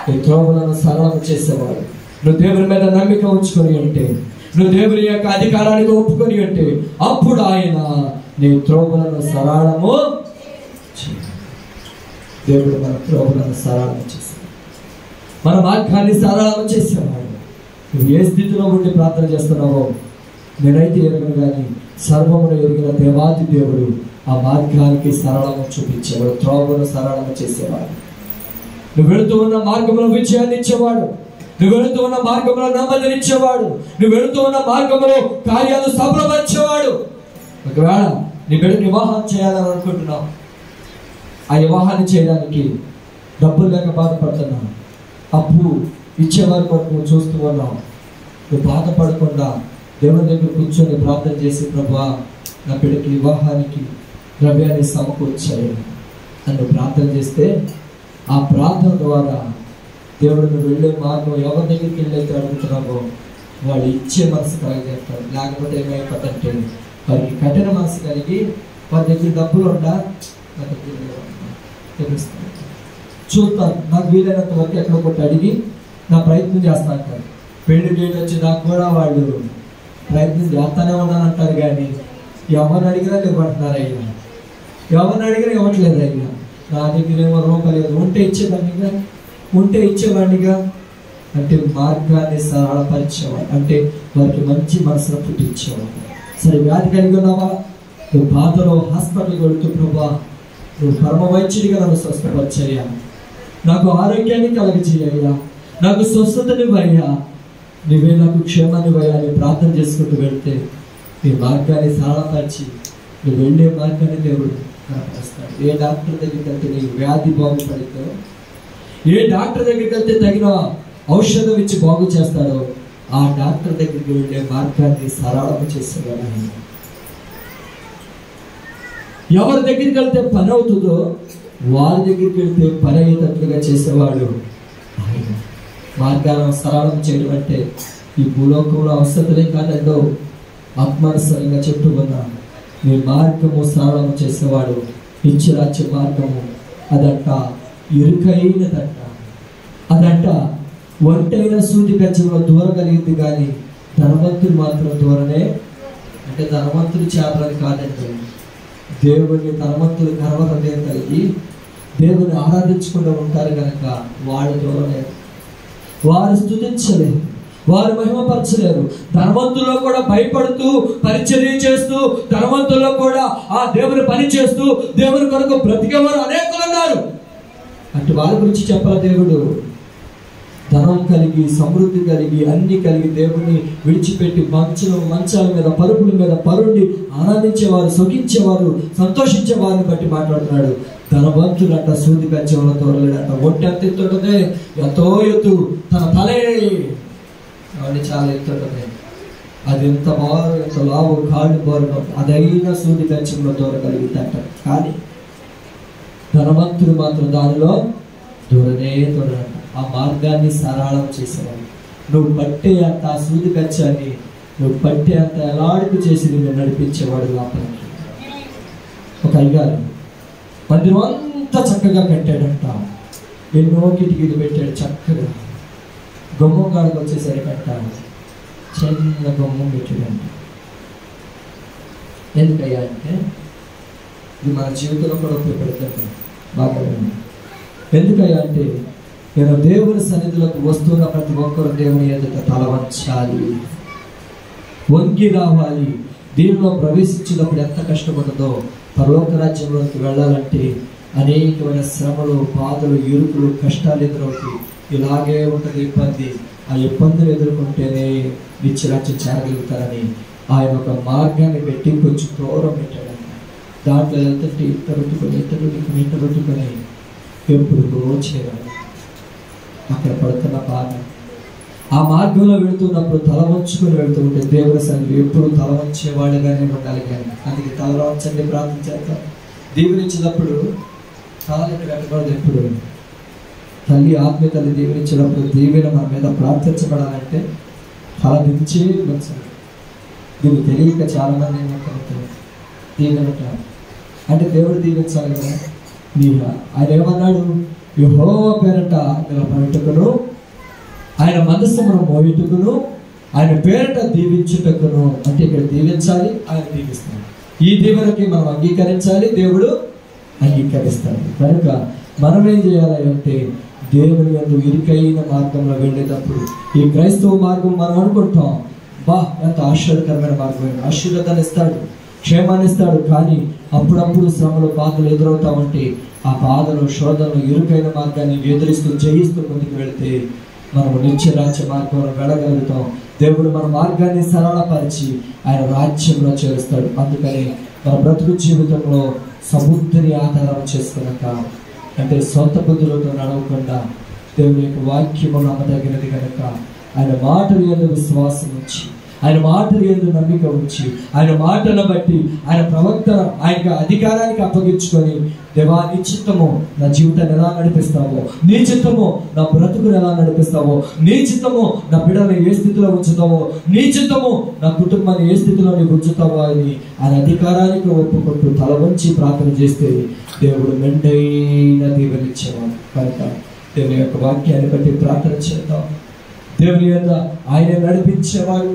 నీ త్రోవలను సరళము చేసేవాడు, నువ్వు దేవుని మీద నమ్మిక ఉంచుకొని అంటే, నువ్వు దేవుని యొక్క అధికారానికి ఒప్పుకొని అంటే, అప్పుడు ఆయన నీ త్రోవలను సరళము చేయాలి. దేవుడు మన త్రోవలను సరళము చేస్తాడు, మన మార్గాన్ని సరళము చేసేవాడు. నువ్వు ఏ స్థితిలో ఉండి ప్రార్థన చేస్తున్నావో నేనైతే ఎరగను, కానీ సర్వమును ఎరిగిన దేవాది దేవుడు ఆ మార్గానికి సరళము చూపించేవాడు, త్రోవను సరళము చేసేవాడు. నువ్వు వెళుతూ ఉన్న మార్గంలో విజయాన్ని ఇచ్చేవాడు, నువ్వు వెళుతూ ఉన్న మార్గంలో నెమ్మదినిచ్చేవాడు, నువ్వు వెళుతూ ఉన్న మార్గంలో కార్యాలు సఫలపరిచేవాడు. ఒకవేళ నీ బిడ్డకి వివాహం చేయాలని అనుకుంటున్నావు, ఆ వివాహాన్ని చేయడానికి డబ్బులు లేక బాధపడుతున్నావు, అప్పు ఇచ్చేవారి కొరకు చూస్తూ ఉన్నావు. నువ్వు బాధపడకుండా దేవుని దగ్గర కూర్చొని ప్రార్థన చేసి, ప్రభువా నా బిడ్డకి వివాహానికి ద్రవ్యాన్ని సమకూర్చాయి అని ప్రార్థన చేస్తే, ఆ ప్రార్థన ద్వారా దేవుడు నువ్వు వెళ్ళే మార్గం ఎవరి దగ్గరికి వెళ్ళైతే అడుగుతున్నావో వాడు ఇచ్చే మనసు కలిగేస్తాడు. లేకపోతే ఏమైపోతుంటే వారికి కఠిన మనసు కలిగి వారి దగ్గర డబ్బులు ఉండా నా దగ్గర తెలుస్తాను, చూస్తాను, నాకు వీలైనంత వరకు ఎక్కడ ఒకటి అడిగి నా ప్రయత్నం చేస్తా అంటారు. పెళ్లి డేట్ వచ్చి నాకు కూడా వాళ్ళు ప్రయత్నం చేస్తానే ఉన్నానంటారు, కానీ ఎవరిని అడిగినా ఇవ్వమంటున్నారు అయ్యా, ఎవరిని అడిగినా ఇవ్వట్లేదు అయ్యా. నా దగ్గర ఏమో రూపాయలు లేదు, ఉంటే ఇచ్చేవాడిగా అంటే మార్గాన్ని సరళపరిచేవాడు, అంటే వారికి మంచి మనసును పుట్టించేవాడు. సరే, వ్యాధి కలిగి ఉన్నావా, నువ్వు బాధలో హాస్పిటల్కి వెళుతూ, ప్రభా నువ్వు పరమ వైద్యుడిగా నన్ను స్వస్థపరిచయ్యా, నాకు ఆరోగ్యాన్ని కలగజేయ్యా, నాకు స్వస్థతనివ్వయ్యా, నువ్వే నాకు క్షేమాన్నివ్వయ్యా అని ప్రార్థన చేసుకుంటూ వెళ్తే నీ మార్గాన్ని సరళపరిచి నువ్వు వెళ్ళే మార్గాన్ని దేవుడు కనపరుస్తాడు. ఏ డాక్టర్ దగ్గరికి వెళ్తే నీ వ్యాధి బాగుపడితో, ఏ డాక్టర్ దగ్గరికి వెళ్తే తగిన ఔషధం ఇచ్చి బాగు చేస్తాడో ఆ డాక్టర్ దగ్గరికి వెళ్ళే మార్గాన్ని సరళం చేసేవాడు ఆయన. ఎవరి దగ్గరికి వెళ్తే పని అవుతుందో వారి దగ్గరికి వెళ్తే పని అయ్యేటట్లుగా చేసేవాడు ఆయన. మార్గాలను సరళం చేయడం అంటే ఈ భూలోకంలో అవసరమే కాదండో, ఆత్మానుసారంగా చెప్తూ ఉన్నా నీ మార్గము సరళము చేసేవాడు. నిత్యరాజ్య మార్గము అదంట ఇరుకైనదంట, అదంట ఒంటైన సూది గచ్చంలో దూరగలిగింది, కానీ ధనవంతులు మాత్రం దూరనే. అంటే ధనవంతులు చేరాలని కాదండి, దేవుడిని ధనవంతులు గర్వహృదయం కలిగి దేవుని ఆరాధించకుండా ఉంటారు కనుక వాళ్ళు దూరలేరు, వారు స్తుతించలేరు, వారు మహిమపరచలేరు. ధనవంతుల్లో కూడా భయపడుతూ పరిచర్య చేస్తూ, ధనవంతుల్లో కూడా ఆ దేవుని పని చేస్తూ దేవుని కొరకు బ్రతికేవారు అనేకులు ఉన్నారు. అటు వారి గురించి చెప్పాలి. దేవుడు ధనం కలిగి సమృద్ధి కలిగి అన్ని కలిగి దేవుని విడిచిపెట్టి మంచాల మీద పరుపుల మీద పరుండి ఆనందించేవారు, సుఖించేవారు, సంతోషించేవారిని బట్టి మాట్లాడుతున్నాడు. ధనవంతుడంట సూది కచ్చేవాళ్ళ తోరలేడంట, ఒంటి ఎంత ఎత్తుంటదే, ఎంతో ఎత్తు, తన తలే అవన్నీ చాలా ఎత్తుంటది, అది ఎంత బారు ఎంత లావు కాళ్ళు బారు, అదైనా సూది కచ్చంలో దూరగలిగిందంట. కానీ ధనవంతుడు మాత్రం దానిలో దూరనే దూరంట. ఆ మార్గాన్ని సరళం చేసేవాడు. నువ్వు పట్టే అంత ఆ సూది కచ్చాన్ని నువ్వు పట్టే అంత ఎలాడుకు చేసి నిన్ను నడిపించేవాడు లోపలికి. ఒక అయ్యారు మందిరం అంతా చక్కగా కట్టాడంట, ఎన్నో కిటికీలు పెట్టాడు చక్కగా. గుమ్మం కాడికి వచ్చేసరికంట చిన్న గుమ్మం పెట్టాడంట. ఎందుకయ్యా అంటే ఇది మన జీవితంలో కూడా ఉపయోగపడుతుంది బాగా. ఎందుకయ్యా అంటే నేను దేవుని సన్నిధిలోకి వస్తున్న ప్రతి ఒక్కరు దేవుని ఎదుట తల వంచాలి, వంగి రావాలి. దీనిలో ప్రవేశించినప్పుడు ఎంత కష్టపడదో, పరలోక రాజ్యంలోకి వెళ్ళాలంటే అనేకమైన శ్రమలు, బాధలు, ఇరుకులు, కష్టాలు ఎదురవుతాయి. ఇలాగే ఉంటుంది ఇబ్బంది. ఆ ఇబ్బందులు ఎదుర్కొంటేనే నిత్యరాజ్యం చేరగలుగుతారని ఆయన ఒక మార్గాన్ని పెట్టి కొంచెం దూరం పెట్టాడంట. దాంట్లో వెళ్తుంటే ఇట్టరుట్టుకొని ఎప్పుడుకో చేరాడు. అక్కడ పడుతున్న బాధ, ఆ మార్గంలో వెళుతున్నప్పుడు తల వంచుకొని వెళుతూ ఉంటే దేవుని సన్నిధిలో ఎప్పుడు తల వంచేవాడుగానే ఉండాలి. కానీ అందుకే తల వంచండి ప్రార్థన చేద్దాం. దీవెనిచ్చినప్పుడు తలని పెట్టకూడదు. ఎప్పుడు తల్లి ఆత్మీయ తల్లి దీవెనిచ్చినప్పుడు దీవెన మన మీద ప్రార్థించబడాలంటే తల దించి వచ్చాలి. దీన్ని తెలియక చాలా మంది ఏమంటారు, దీవెనట అంటే దేవుడు దీవించాలి కదా. ఆయన ఏమన్నాడు, యెహోవా పేరట నిలబడుటకును, ఆయన మనస్సును మోయుటకును, ఆయన పేరట దీవించుటకును. అంటే ఇక్కడ దీవించాలి, ఆయన దీవిస్తాడు. ఈ దీవెనకి మనం అంగీకరించాలి, దేవుడు అంగీకరిస్తాడు. కనుక మనం ఏం చేయాలి అంటే దేవుని యందు ఇరుకైన మార్గంలో వెళ్ళేటప్పుడు ఈ క్రైస్తవ మార్గం మనం అనుకుంటాం, బా ఎంత ఆశ్చర్యకరమైన మార్గం, ఆశీర్వాదాన్ని ఇస్తాడు, క్షేమాన్ని ఇస్తాడు. కానీ అప్పుడప్పుడు శ్రమలు, బాధలు ఎదురవుతామంటే ఆ బాధలు, శోధనలు, ఇరుకైన మార్గాన్ని ఎదురిస్తూ జయిస్తూ ముందుకు వెళితే మనము నిత్య రాజ్య మార్గంలో వెళ్ళగలుగుతాం. దేవుడు మన మార్గాన్ని సరళపరిచి ఆయన రాజ్యంలో చేరుస్తాడు. అందుకని మన బ్రతుకు జీవితంలో సముద్రాన్ని ఆధారం చేసుకున్నాక, అంటే సొంత బుద్ధులతో నడవకుండా దేవుని యొక్క వాక్యము నమ్మదగినది కనుక ఆయన మాటలు యందు విశ్వాసం ఉంచి, ఆయన మాటలు యందు నమ్మిక ఉంచి, ఆయన మాటలను బట్టి ఆయన ప్రవక్తన ఆయన అధికారానికి అప్పగించుకొని, దేవా నీ చిత్తము నా జీవితాన్ని ఎలా నడిపిస్తావో, నీ చిత్తము నా బ్రతుకును ఎలా నడిపిస్తావో, నీ చిత్తము నా బిడ్డను ఏ స్థితిలో ఉంచుతావో, నీ చిత్తము నా కుటుంబాన్ని ఏ స్థితిలో నీకు ఉంచుతావో అని ఆయన అధికారానికి ఒప్పుకుంటూ తల వంచి ప్రార్థన చేస్తే దేవుడు మెండైన దీవెనిచ్చేవాడు. కనుక దేవుని యొక్క వాక్యాన్ని బట్టి ప్రార్థన చేద్దాం. దేవుని యొక్క ఆయన నడిపించేవాడు,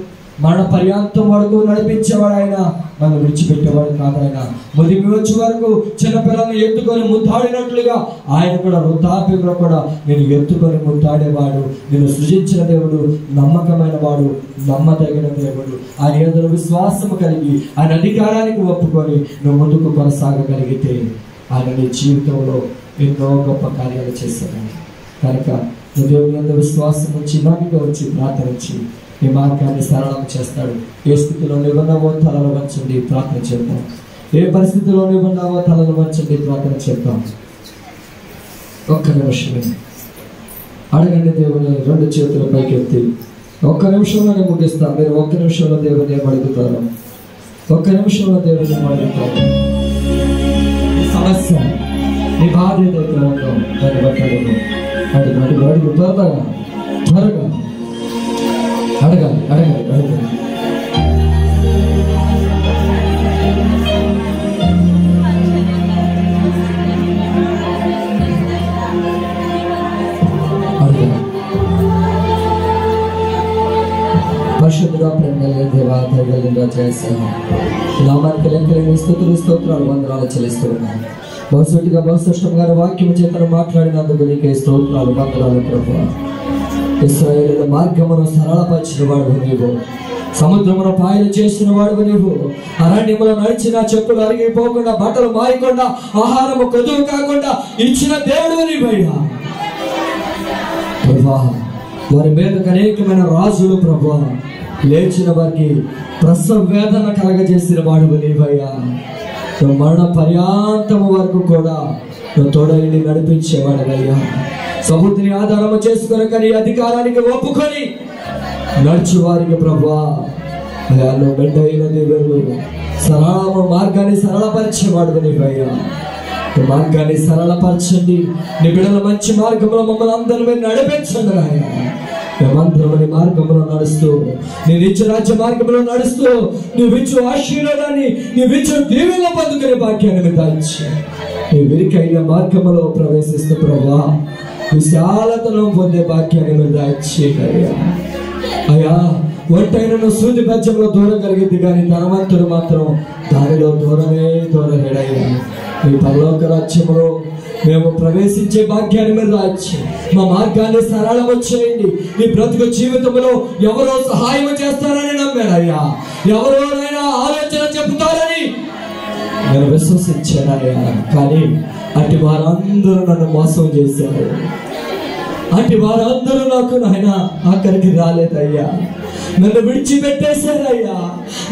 మన పర్యాంతం వరకు నడిపించేవాడు. ఆయన మనం విడిచిపెట్టేవాడు కాదు. ఆయన ముదిమి వచ్చే వరకు చిన్నపిల్లలను ఎత్తుకొని ముద్దాడినట్లుగా ఆయన కూడా వృద్ధాప్యంలో కూడా నేను ఎత్తుకొని ముద్దాడేవాడు. నేను సృజించిన దేవుడు నమ్మకమైన వాడు, నమ్మదగిన దేవుడు. ఆయన ఎదురు విశ్వాసము కలిగి ఆయన అధికారానికి ఒప్పుకొని నువ్వు ముందుకు కొనసాగగలిగితే ఆయన నీ జీవితంలో ఎన్నో గొప్ప కార్యాలు చేశాడు. కనుక నువ్వు దేవుని యందు విశ్వాసం వచ్చి నమ్మిక వచ్చి ప్రార్థించి ఈ మార్గాన్ని సరళం చేస్తాడు. ఏ స్థితిలో నీవున్నావో తలలు వంచండి, ప్రార్థన చేద్దాం. ఏ పరిస్థితిలో నీవున్నావో తలలు వంచండి, ప్రార్థన చేద్దాం. ఒక్క నిమిషమే అడగండి దేవుని, రెండు చేతుల పైకి ఎత్తి. ఒక్క నిమిషంలోనే ముగిస్తాం. మీరు ఒక్క నిమిషంలో దేవుని ఏమడుగుతారు? ఒక్క నిమిషంలో దేవుని ఏమడుగుతారు? నీ సమస్య, నీ బాధ ఏదైతే ఉందో దాన్ని బట్టి అడుగు. అడుగు త్వరగా త్వరగా అడగాలి, అడగాలి, అడగాలి. పరిశుద్ధుడా, ప్రేమగలిగిన దేవా, దయగలిగిన జయసేన నామానికి లెక్కలేని స్తుతులు స్తోత్రాలు వందనాలు చెల్లిస్తూ ఉన్నాను. బహుశుటిగా బహుశ్రేష్టం గారి వాక్యం చేతను మాట్లాడినందుకు నీకే స్తోత్రాలు వందనాలు ప్రభువా. ఇశ్రాయేలు మార్గమును సరళపరిచిన వాడు నీవు, సముద్రమును పాయలు చేసిన వాడు నీవు, అరణ్యములో నడిచిన చెప్పులు అరిగిపోకుండా, బట్టలు మారికుండా, ఆహారము కొదువు కాకుండా ఇచ్చిన దేవుడు నీవయ్యా. ప్రభువా, వారి మీదకు అనేకమైన రాజులు ప్రభువా లేచిన వారికి ప్రసవ వేదన కలగజేసిన వాడు నీవయ్యా. నువ్వు మరణ పర్యాంతము వరకు కూడా నువ్వు తోడైండి నడిపించేవాడవయ్యా. సముద్రాన్ని ఆధారము చేసుకొని కానీ అధికారానికి ఒప్పుకొని నడిచి వారికి ప్రభువా నువ్వు మెండైన దేవుడు, సరళ మార్గాన్ని సరళపరిచేవాడు నీవయ్యా. మార్గాన్ని సరళపరచండి. నీ బిడ్డల మంచి మార్గంలో మమ్మల్ని అందరూ మీరు నడిపించండి ఆయన. మేమందరం నీ మార్గంలో నడుస్తూ, నీ నిత్య రాజ్య మార్గంలో నడుస్తూ నీవిచ్చు ఆశీర్వాదాన్ని, నీవిచ్చు దీవెన పొందుకునే భాగ్యాన్ని మీరు దాచి నీ విరికైన మార్గంలో ప్రవేశిస్తూ ప్రభువా విశాలతను పొందే భాగ్యాన్ని మీరు దాచేయ్యా. అయ్యా, ఒంటైన సూది బజ్జంలో దూరం కలిగింది కానీ ధనవంతుడు మాత్రం దానిలో దూరమేడయ్యా. మీ పరలోక రాజ్యంలో మేము ప్రవేశించే భాగ్యాన్ని మీరు దాచి మా మార్గాన్ని సరళము చేయండి. ఈ బ్రతుకు జీవితంలో ఎవరో సహాయం చేస్తారని నమ్మానయ్యా, ఎవరోనైనా ఆలోచన చెబుతారని నేను విశ్వసించానయ్యా. కానీ అటు వారందరూ నన్ను మోసం చేశారు. అటు వారందరూ నాకు నాయన అక్కడికి రాలేదయ్యా. నన్ను విడిచిపెట్టేశారయ్యా.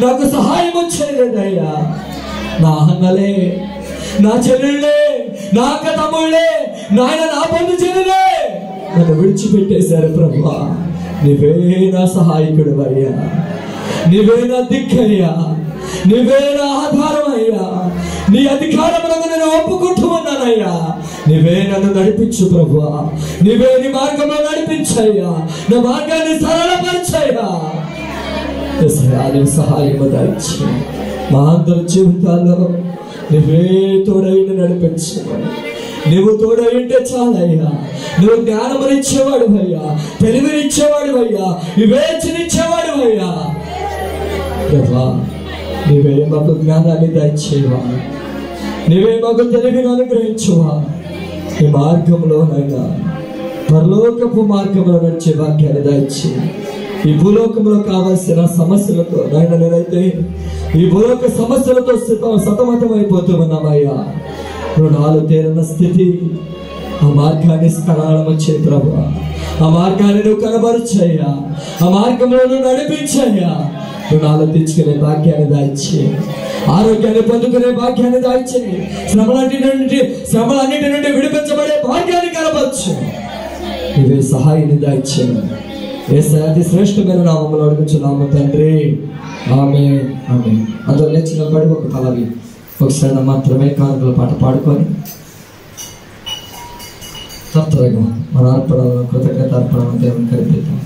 నాకు సహాయం చేయలేదయ్యా. నా అన్నలే, నా చెల్లెళ్ళే, నా అక్క తమ్ముళ్ళే, నాయన నా బంధుజనులే నన్ను విడిచిపెట్టేశారు ప్రభువా. నీవే నా సహాయకుడు అయ్యా, నీవే నా దిక్కయ్యా, నీవే నా ఆధారం అయ్యా. నీ అధికారములను నేను ఒప్పుకుంటూ ఉన్నానయ్యా. నీవే నన్ను నడిపించు ప్రభువా. నీవే నీ మార్గంలో నడిపించయ్యా. నా మార్గాన్ని సరళపరచయ్యా. సహాయం దాచి మా అందరి జీవితాల్లో నువ్వే తోడైండి నడిపించమని. నువ్వు తోడైంటే చాలయ్యా. నువ్వు జ్ఞానమునిచ్చేవాడు అయ్యా, తెలివినిచ్చేవాడు అయ్యా, వివేచనిచ్చేవాడు అయ్యా. ప్రభా, నీవే మాకు జ్ఞానాన్ని దయచేవా, నీవే మాకు తెలివిని అనుగ్రహించువా. ఈ మార్గంలోనైనా పరలోకపు మార్గంలో నడిచే వాక్యాన్ని దయచే. ఈ భూలోకంలో కావాల్సిన సమస్యలతో నాయన నేనైతే ఈ భూలోక సమస్యలతో సతమతం అయిపోతూ ఉన్నామయ్యా. రుణాలు తీరన స్థితి, ఆ మార్గాన్ని సరళం వచ్చే ప్రభువా. ఆ మార్గాన్ని నువ్వు కనబరుచయ్యా, ఆ మార్గంలో నువ్వు నడిపించయ్యా. రుణాలు తెచ్చుకునే భాగ్యాన్ని దాయిచ్చే, ఆరోగ్యాన్ని పొందుకునే భాగ్యాన్ని దాయిచ్చే, శ్రమలన్నిటి నుండి విడిపించబడే భాగ్యాన్ని కనబరచు. ఇవే సహాయాన్ని దాయిచ్చాను. అతి శ్రేష్టమైన నామములో అడుగుచున్నాము తండ్రి, ఆమేన్ ఆమేన్. అందులో లేచిన పడి ఒక పల్లవి ఒకసారి మాత్రమే కానుకల పాట పాడుకొని తప్పగా మన అర్పణలను కృతజ్ఞత అర్పణను దేవుని కనిపిద్దాం.